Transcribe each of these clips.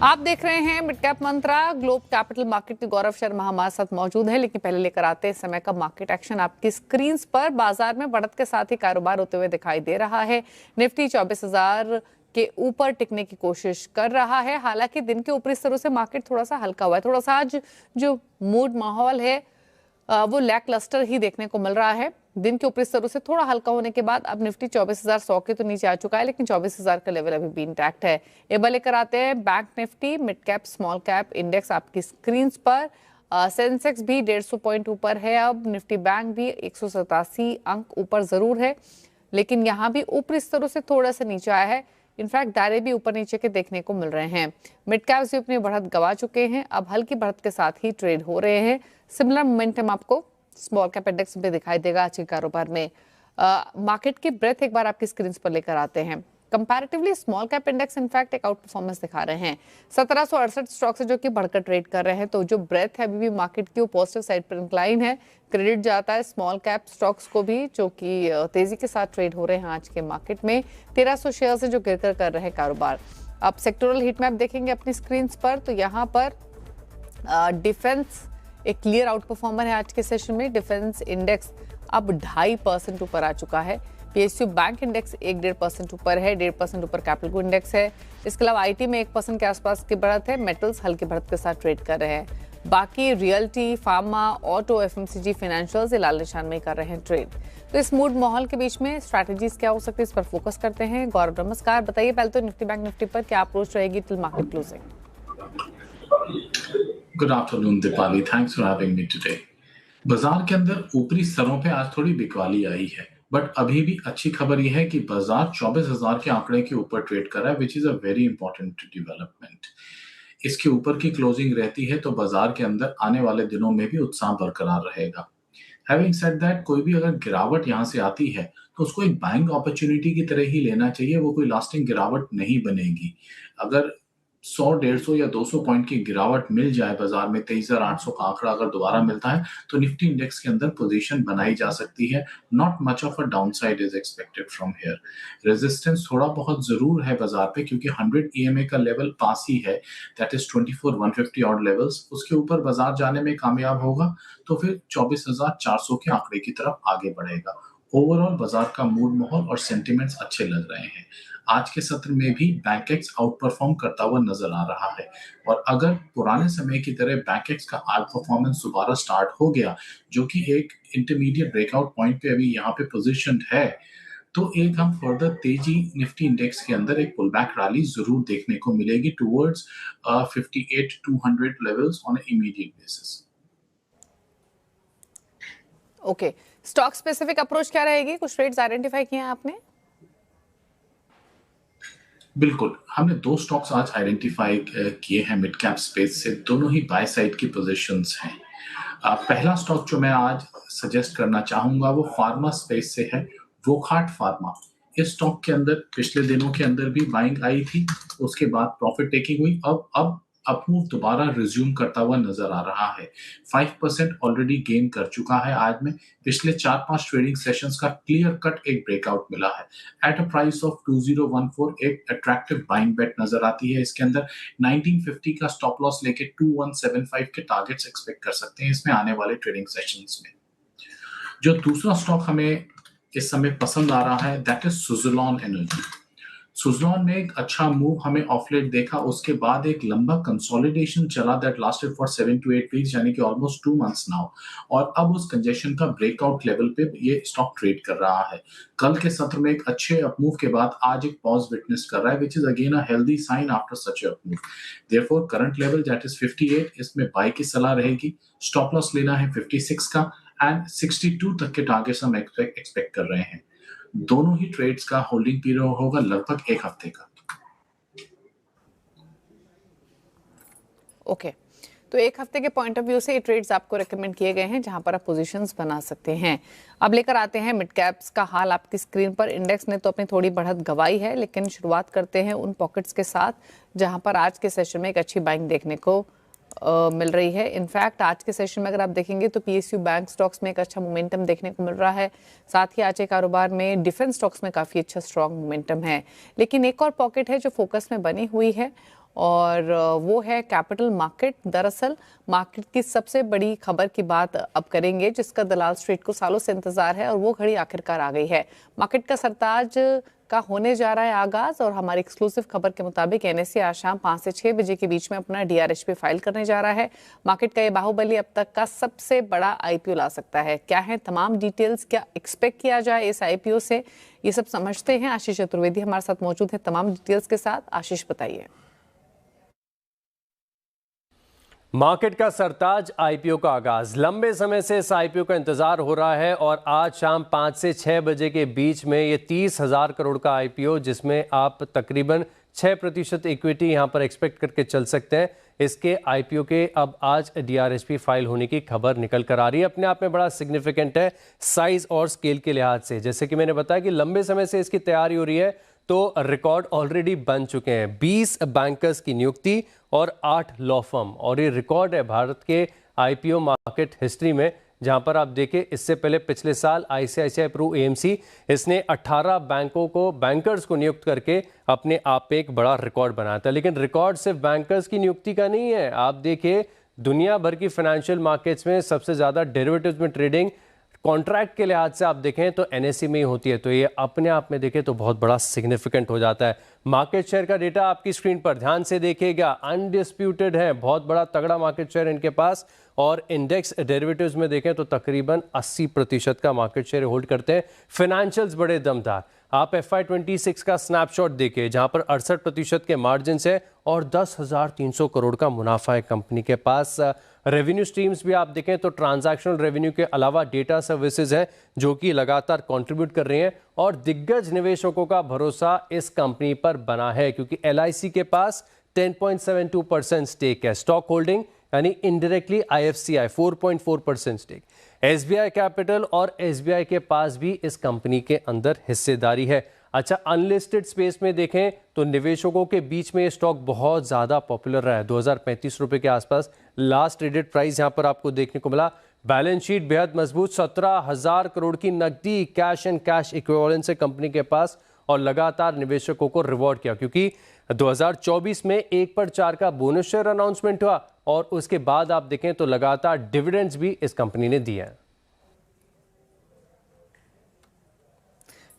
आप देख रहे हैं मिड कैप मंत्रा। ग्लोब कैपिटल मार्केट के गौरव शर्मा हमारे साथ मौजूद है, लेकिन पहले लेकर आते हैं समय का मार्केट एक्शन आपकी स्क्रीन पर। बाजार में बढ़त के साथ ही कारोबार होते हुए दिखाई दे रहा है। निफ्टी 24,000 के ऊपर टिकने की कोशिश कर रहा है। हालांकि दिन के ऊपरी स्तरों से मार्केट थोड़ा सा हल्का हुआ है। थोड़ा सा आज जो मूड माहौल है वो लैक लस्टर ही देखने को मिल रहा है। दिन के ऊपरी स्तरों से थोड़ा हल्का होने के बाद अब निफ्टी 24,100 के तो नीचे आ चुका है, लेकिन 24,000 का लेवल अभी भी इंटैक्ट है। एक बार लेकर आते हैं bank Nifty mid cap small cap index आपकी स्क्रीन पर। सेंसेक्स भी 150 पॉइंट ऊपर है। अब निफ्टी बैंक भी 187 अंक ऊपर जरूर है, लेकिन यहाँ भी ऊपरी स्तरों से थोड़ा सा नीचे आया है। इनफैक्ट दायरे भी ऊपर नीचे के देखने को मिल रहे हैं। मिड कैप्स भी अपनी बढ़त गवा चुके हैं, अब हल्की बढ़त के साथ ही ट्रेड हो रहे हैं। सिमिलर मोमेंटम आपको स्मॉल कैप इंडेक्स पे दिखाई देगा आज के कारोबार में। मार्केट की ब्रेथ एक बार आपकी स्क्रीन पर लेकर आते हैं। Comparatively small cap index in fact एक आउट परफॉर्मेंस दिखा रहे हैं। 1768 स्टॉक्स है जो कि बढ़कर ट्रेड कर रहे हैं, तो जो ब्रेथ है अभी भी मार्केट की वो पॉजिटिव साइड पर इंक्लाइन है। क्रेडिट जाता है स्मॉल कैप स्टॉक्स को भी, जो कि तेजी के साथ ट्रेड हो रहे हैं आज के मार्केट में। 1300 शेयर से जो गिरकर कर रहे हैं कारोबार। अब सेक्टोरल हीट मैप देखेंगे अपनी स्क्रीन पर, तो यहाँ पर डिफेंस एक क्लियर आउट परफॉर्मर है आज के सेशन में। डिफेंस इंडेक्स अब 2.5% ऊपर आ चुका है। पीएसयू बैंक इंडेक्स 1-1.5% ऊपर है। 1.5% ऊपर कैपिटल गुड इंडेक्स है। इसके अलावा आईटी में 1% के आसपास की बढ़त है। मेटल्स हल्की बढ़त के साथ ट्रेड कर रहे हैं। बाकी realty, pharma, auto, FMCG, financials लाल निशान में कर रहे हैं ट्रेड। तो इस मूड माहौल के बीच में स्ट्रैटेजीज क्या हो सकती है, इस पर फोकस करते हैं। गौरव नमस्कार, बताइए पहले तो निफ्टी बैंक निफ्टी पर क्या अप्रोच रहेगी till market closing? Good afternoon Deepali, thanks for having me today. बाजार के अंदर ऊपरी स्तरों पे आज थोड़ी बिकवाली आई है, बट अभी भी अच्छी खबर यह है कि बाजार 24,000 के आंकड़े के ऊपर ट्रेड कर रहा है, which is a very important development. इसके ऊपर की क्लोजिंग रहती है तो बाजार के अंदर आने वाले दिनों में भी उत्साह बरकरार रहेगा। हैविंग सेड दैट, कोई भी अगर गिरावट यहाँ से आती है तो उसको एक बाइंग अपॉर्चुनिटी की तरह ही लेना चाहिए। वो कोई लास्टिंग गिरावट नहीं बनेगी। अगर 100, 150 या 200 पॉइंट की गिरावट मिल जाए बाजार में, 23,800 का आंकड़ा अगर दोबारा मिलता है तो निफ्टी इंडेक्स के अंदर पोजीशन बनाई जा सकती है। Not much of a downside is expected from here. Resistance थोड़ा बहुत जरूर है बाजार पे, क्योंकि 100 ईएमए का लेवल पास ही है, दैट इज 24,150 ऑड लेवल्स। उसके ऊपर बाजार जाने में कामयाब होगा तो फिर 24,400 के आंकड़े की तरफ आगे बढ़ेगा। ओवरऑल बाजार का मूड माहौल और सेंटिमेंट्स अच्छे लग रहे हैं। आज के सत्र में भी बैंकेक्स आउट परफॉर्म करता हुआ नजर आ रहा है, और अगर पुराने समय की तरह बैंकेक्स का आउट परफॉर्मेंस दोबारा स्टार्ट हो गया, जो कि एक इंटरमीडिएट ब्रेकआउट पॉइंट पे अभी यहाँ पे पोजीशनड है, तो एक हम फर्दर तेजी निफ्टी इंडेक्स के अंदर एक पुलबैक रैली जरूर देखने को मिलेगी towards 58,200 levels on immediate basis. Okay, stock specific approach क्या रहेगी? कुछ ट्रेड्स आइडेंटिफाई किए हैं आपने? बिल्कुल, हमने 2 स्टॉक्स आज आइडेंटिफाई किए हैं मिड कैप स्पेस से। दोनों ही बाय साइड की पोजीशंस हैं। पहला स्टॉक जो मैं आज सजेस्ट करना चाहूंगा वो फार्मा स्पेस से है, वोकहार्ट फार्मा। इस स्टॉक के अंदर पिछले दिनों के अंदर भी बाइंग आई थी, उसके बाद प्रॉफिट टेकिंग हुई। अब अपमूव दोबारा रिज्यूम करता हुआ नजर आ रहा है। 5% ऑलरेडी गेन कर चुका है आज में। पिछले 4-5 ट्रेडिंग सेशंस का क्लियर कट एक ब्रेकआउट मिला है। एट अ प्राइस ऑफ 2014 एक अट्रैक्टिव बाइंग बेट नजर आती है। इसके अंदर 1950 का स्टॉप लॉस लेके 2175 के टारगेट्स एक्सपेक्ट कर सकते हैं इसमें आने वाले ट्रेडिंग सेशंस में। जो दूसरा स्टॉक हमें इस समय पसंद आ रहा है, that is Suzlon energy. Suzlon में एक अच्छा मूव हमें ऑफलेट देखा, उसके बाद एक लंबा कंसोलिडेशन चला that lasted for 7 to 8 weeks, यानी कि ऑलमोस्ट 2 मंथ्स नाउ, और अब उस कंजेशन का ब्रेकआउट लेवल पे ये स्टॉक ट्रेड कर रहा है। कल के सत्र में एक अच्छे अपमूव के बाद आज एक पॉज विटनेस कर रहा है, which is again a healthy sign after such a upmove. Therefore current level that is 58, इसमें बाय की सलाह रहेगी। स्टॉप लॉस लेना है 56 का, एंड 62 तक के टारगेट्स हम एक्सपेक्ट कर रहे हैं। दोनों ही ट्रेड्स का होल्डिंग पीरियड होगा लगभग 1 हफ्ते का। ओके, तो 1 हफ्ते के पॉइंट ऑफ व्यू से ये ट्रेड्स आपको रेकमेंड किए गए हैं, जहां पर आप पोजीशंस बना सकते हैं। अब लेकर आते हैं मिड कैप्स का हाल आपकी स्क्रीन पर। इंडेक्स ने तो अपनी थोड़ी बढ़त गवाई है, लेकिन शुरुआत करते हैं उन पॉकेट्स के साथ जहां पर आज के सेशन में एक अच्छी बाइंग देखने को मिल रही है। इनफैक्ट आज के सेशन में अगर आप देखेंगे तो पीएसयू बैंक स्टॉक्स में एक अच्छा मोमेंटम देखने को मिल रहा है। साथ ही आज के कारोबार में डिफेंस स्टॉक्स में काफ़ी अच्छा स्ट्रॉन्ग मोमेंटम है। लेकिन एक और पॉकेट है जो फोकस में बनी हुई है, और वो है कैपिटल मार्केट। दरअसल मार्केट की सबसे बड़ी खबर की बात अब करेंगे जिसका दलाल स्ट्रीट को सालों से इंतजार है और वो घड़ी आखिरकार आ गई है। मार्केट का सरताज का होने जा रहा है आगाज और हमारी एक्सक्लूसिव खबर के मुताबिक एनएससी आज शाम 5 से 6 बजे के बीच में अपना डीआरएचपी फाइल करने जा रहा है। मार्केट का ये बाहुबली अब तक का सबसे बड़ा आईपीओ ला सकता है। क्या है तमाम डिटेल्स, क्या एक्सपेक्ट किया जाए इस आईपीओ से, ये सब समझते हैं। आशीष चतुर्वेदी हमारे साथ मौजूद है तमाम डिटेल्स के साथ। आशीष बताइए। मार्केट का सरताज आईपीओ का आगाज। लंबे समय से इस आईपीओ का इंतजार हो रहा है और आज शाम 5 से 6 बजे के बीच में ये 30,000 करोड़ का आईपीओ, जिसमें आप तकरीबन 6% इक्विटी यहां पर एक्सपेक्ट करके चल सकते हैं। इसके आईपीओ के अब आज डीआरएचपी फाइल होने की खबर निकल कर आ रही है। अपने आप में बड़ा सिग्निफिकेंट है साइज और स्केल के लिहाज से। जैसे कि मैंने बताया कि लंबे समय से इसकी तैयारी हो रही है, तो रिकॉर्ड ऑलरेडी बन चुके हैं। 20 बैंकर्स की नियुक्ति और 8 लॉ फर्म, और ये रिकॉर्ड है भारत के आईपीओ मार्केट हिस्ट्री में। जहां पर आप देखें, इससे पहले पिछले साल आईसीआईसीआई प्रू एएमसी इसने 18 बैंकर्स को नियुक्त करके अपने आप पे एक बड़ा रिकॉर्ड बनाया था। लेकिन रिकॉर्ड सिर्फ बैंकर्स की नियुक्ति का नहीं है। आप देखिए, दुनिया भर की फाइनेंशियल मार्केट्स में सबसे ज्यादा डेरिवेटिव्स में ट्रेडिंग कॉन्ट्रैक्ट के लिहाज से आप देखें तो एनएससी में ही होती है। तो ये अपने आप में देखें तो बहुत बड़ा सिग्निफिकेंट हो जाता है। मार्केट शेयर का डेटा आपकी स्क्रीन पर ध्यान से देखिएगा, अनडिस्प्यूटेड है, बहुत बड़ा तगड़ा मार्केट शेयर इनके पास। और इंडेक्स डेरिवेटिव्स में देखें तो तकरीबन 80% का मार्केट शेयर होल्ड करते हैं। फाइनेंशियल्स बड़े दमदार। आप FY26 का स्नैपशॉट देखिए, जहां पर 68% के मार्जिन है और 10,300 करोड़ का मुनाफा है कंपनी के पास। रेवेन्यू स्ट्रीम्स भी आप देखें तो ट्रांजैक्शनल रेवेन्यू के अलावा डेटा सर्विसेज है जो कि लगातार कंट्रीब्यूट कर रही हैं। और दिग्गज निवेशकों का भरोसा इस कंपनी पर बना है, क्योंकि LIC के पास 10.72% स्टेक है। स्टॉक होल्डिंग यानी indirectly IFCI 4.4% stake. SBI capital और SBI के पास भी इस कंपनी के अंदर हिस्सेदारी है। अच्छा, अनलिस्टेड स्पेस में देखें तो निवेशकों के बीच में ये स्टॉक बहुत ज़्यादा पॉपुलर रहा है। 2035 रुपए के आसपास लास्ट ट्रेडेड प्राइस यहाँ पर आपको देखने को मिला। बैलेंस शीट बेहद मजबूत, 17,000 करोड़ की नकदी, कैश एंड कैश इक्विवेलेंट से कंपनी के पास, और लगातार निवेशकों को रिवॉर्ड किया, क्योंकि 2024 में 1/4 का बोनस शेयर अनाउंसमेंट हुआ और उसके बाद आप देखें तो लगातार डिविडेंड्स भी इस कंपनी ने दिए हैं।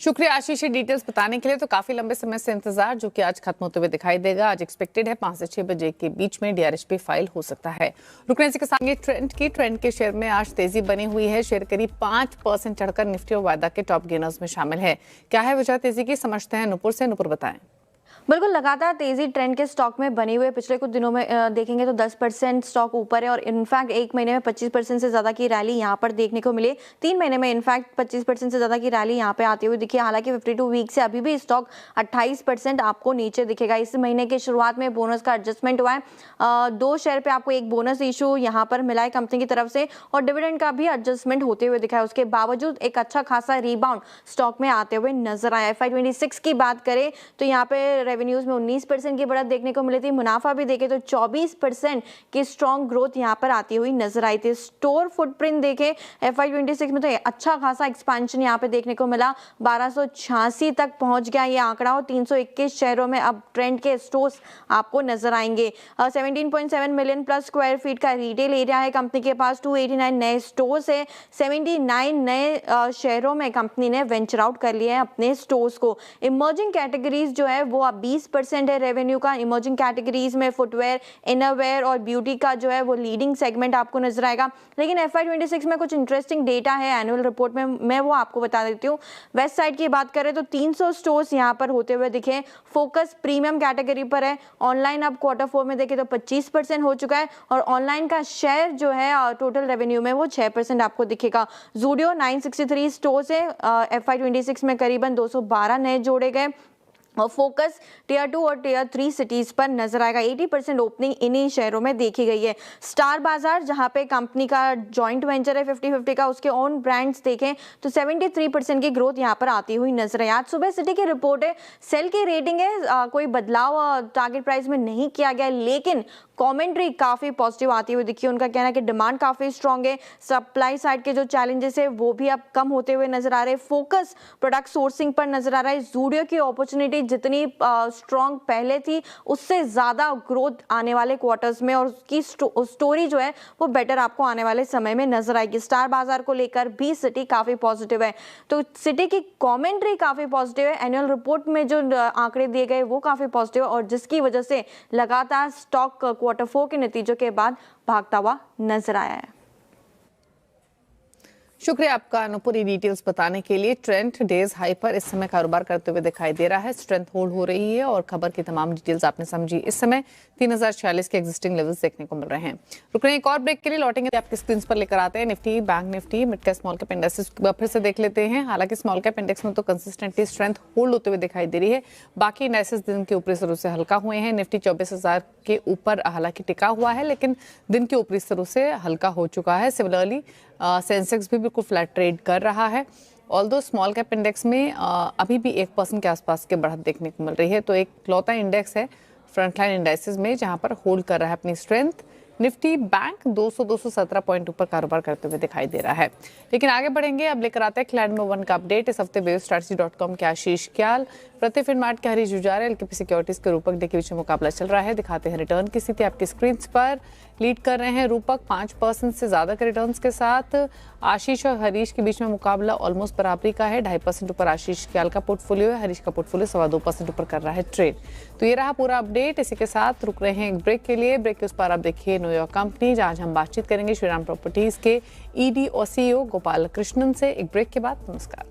शुक्रिया आशीष, डिटेल्स बताने के लिए। तो काफी लंबे समय से इंतजार जो कि आज खत्म होते हुए दिखाई देगा। आज एक्सपेक्टेड है 5 से 6 बजे के बीच में डीआरएचपी फाइल हो सकता है। रुकने से कसांगे ट्रेंड के शेयर में आज तेजी बनी हुई है। शेयर करीब 5% चढ़कर निफ्टी और वायदा के टॉप गेनर्स में शामिल है। क्या है वजह तेजी की, समझते हैं नुपुर से। नुपुर बताएं। बिल्कुल, लगातार तेजी ट्रेंड के स्टॉक में बनी हुई है। पिछले कुछ दिनों में देखेंगे तो 10% स्टॉक ऊपर है और इनफैक्ट एक महीने में 25% से ज़्यादा की रैली यहाँ पर देखने को मिली। 3 महीने में इनफैक्ट 25% से ज़्यादा की रैली यहाँ पे आती हुई दिखी। हालांकि 52 वीक से अभी भी स्टॉक 28% आपको नीचे दिखेगा। इस महीने की शुरुआत में बोनस का एडजस्टमेंट हुआ है। 2 शेयर पे आपको एक बोनस इशू यहाँ पर मिला है कंपनी की तरफ से, और डिविडेंड का भी एडजस्टमेंट होते हुए दिखा है। उसके बावजूद एक अच्छा खासा रिबाउंड स्टॉक में आते हुए नजर आया। FY26 की बात करें तो यहाँ पे रेवेन्यूज में 19% की बढ़त देखने को मिली थी। मुनाफा भी देखें तो 24% की स्ट्रॉन्ग ग्रोथ यहाँ पर आती हुई नजर आई थी। स्टोर फुटप्रिंट देखें FY26 में तो अच्छा खासा एक्सपेंशन यहाँ पे देखने को मिला। 1286 तक पहुंच गया ये आंकड़ा और 321 शहरों में अब ट्रेंड के स्टोर्स आपको नजर आएंगे। 17.7 मिलियन प्लस स्क्वायर फीट का रिटेल एरिया है कंपनी के पास। 289 नए स्टोर्स है। 79 नए शहरों में कंपनी ने वेंचर आउट कर लिए हैं अपने स्टोर्स को। इमर्जिंग कैटेगरीज जो है वो अब 20% है रेवेन्यू का। इमर्जिंग कैटेगरीज में फुटवेयर, इनरवेयर और ब्यूटी का जो है वो लीडिंग सेगमेंट आपको नजर आएगा। लेकिन FY26 में कुछ इंटरेस्टिंग डेटा है एनुअल रिपोर्ट में, मैं वो आपको बता देती हूँ। वेस्ट साइड की बात करें तो 300 स्टोर्स यहाँ पर होते हुए दिखे। फोकस प्रीमियम कैटेगरी पर है। ऑनलाइन अब Q4 में देखें तो 25% हो चुका है और ऑनलाइन का शेयर जो है टोटल रेवेन्यू में वो 6% आपको दिखेगा। जूडियो 963 स्टोर्स है। FY26 में करीबन 212 नए जोड़े गए और फोकस टियर 2 और टियर 3 सिटीज पर नजर आएगा। 80% ओपनिंग इन्हीं शहरों में देखी गई है। स्टार बाजार जहां पे कंपनी का जॉइंट वेंचर है 50-50 का, उसके ओन ब्रांड्स देखें तो 73% की ग्रोथ यहां पर आती हुई नजर आई। आज सुबह सिटी की रिपोर्ट है, सेल की रेटिंग है, कोई बदलाव टारगेट प्राइस में नहीं किया गया, लेकिन कमेंट्री काफ़ी पॉजिटिव आती हुई दिखी। उनका कहना है कि डिमांड काफ़ी स्ट्रॉन्ग है, सप्लाई साइड के जो चैलेंजेस है वो भी अब कम होते हुए नजर आ रहे हैं, फोकस प्रोडक्ट सोर्सिंग पर नजर आ रहा है। ज़ूडियो की अपॉर्चुनिटी जितनी स्ट्रॉन्ग पहले थी उससे ज़्यादा ग्रोथ आने वाले क्वार्टर्स में और उसकी स्टोरी जो है वो बेटर आपको आने वाले समय में नजर आएगी। स्टार बाजार को लेकर भी सिटी काफ़ी पॉजिटिव है, तो सिटी की कमेंट्री काफ़ी पॉजिटिव है। एनुअल रिपोर्ट में जो आंकड़े दिए गए वो काफ़ी पॉजिटिव है और जिसकी वजह से लगातार स्टॉक क्वार्टर 4 के नतीजों के बाद भागता हुआ नजर आया है। शुक्रिया आपका अनुपूरी डिटेल्स बताने के लिए। ट्रेंड डेज हाई पर इस समय कारोबार करते हुए दिखाई दे रहा है, स्ट्रेंथ होल्ड हो रही है और खबर की तमाम डिटेल्स आपने समझी। इस समय 3046 के एग्जिस्टिंग लेवल्स देखने को मिल रहे हैं। रुक रहे हैं एक और ब्रेक के लिए, लौटेंगे आपके स्क्रीन पर लेकर आते हैं Nifty, bank Nifty, mid cap small cap index फिर से देख लेते हैं। हालांकि स्मॉल कैप इंडेक्स में तो कंसिस्टेंटली स्ट्रेंथ होल्ड होते हुए दिखाई दे रही है, बाकी इंडेक्सेस दिन के ऊपरी स्तरों से हल्का हुए हैं। निफ्टी 24,000 के ऊपर हालांकि टिका हुआ है लेकिन दिन के ऊपरी स्तरों से हल्का हो चुका है। सिमिलरली सेंसेक्स भी बिल्कुल फ्लैट ट्रेड कर रहा है। ऑल्दो स्मॉल कैप इंडेक्स में अभी भी 1% के आसपास के बढ़त देखने को मिल रही है, तो एक लौता इंडेक्स है फ्रंटलाइन इंडेक्सेस में जहां पर होल्ड कर रहा है अपनी स्ट्रेंथ। निफ्टी बैंक 200-217 पॉइंट ऊपर कारोबार करते हुए दिखाई दे रहा है। लेकिन आगे बढ़ेंगे, अब लेकर आते हैं क्लैड में 1 का अपडेट। इस हफ्ते बेस्ट्रैटेजी.com के आशीष क्याल, प्रति फिनमार्ट के हरीश जुजारे, एलकेपी सिक्योरिटीज के रूपक डे के बीच में मुकाबला चल रहा है। दिखाते हैं रिटर्न की स्थिति आपकी स्क्रीन पर। लीड कर रहे हैं रूपक 5% से ज्यादा के रिटर्न्स के साथ। आशीष और हरीश के बीच में मुकाबला ऑलमोस्ट बराबरी का है। 2.5% ऊपर आशीष क्याल का पोर्टफोलियो है, हरीश का पोर्टफोलियो 2.25% ऊपर कर रहा है ट्रेड। तो ये रहा पूरा अपडेट। इसी के साथ रुक रहे हैं एक ब्रेक के लिए। ब्रेक के उस पर आप देखिए न्यूयॉर्क कंपनी, जहां हम बातचीत करेंगे श्रीराम प्रॉपर्टीज के ईडी और सीईओ गोपाल कृष्णन से। एक ब्रेक के बाद नमस्कार।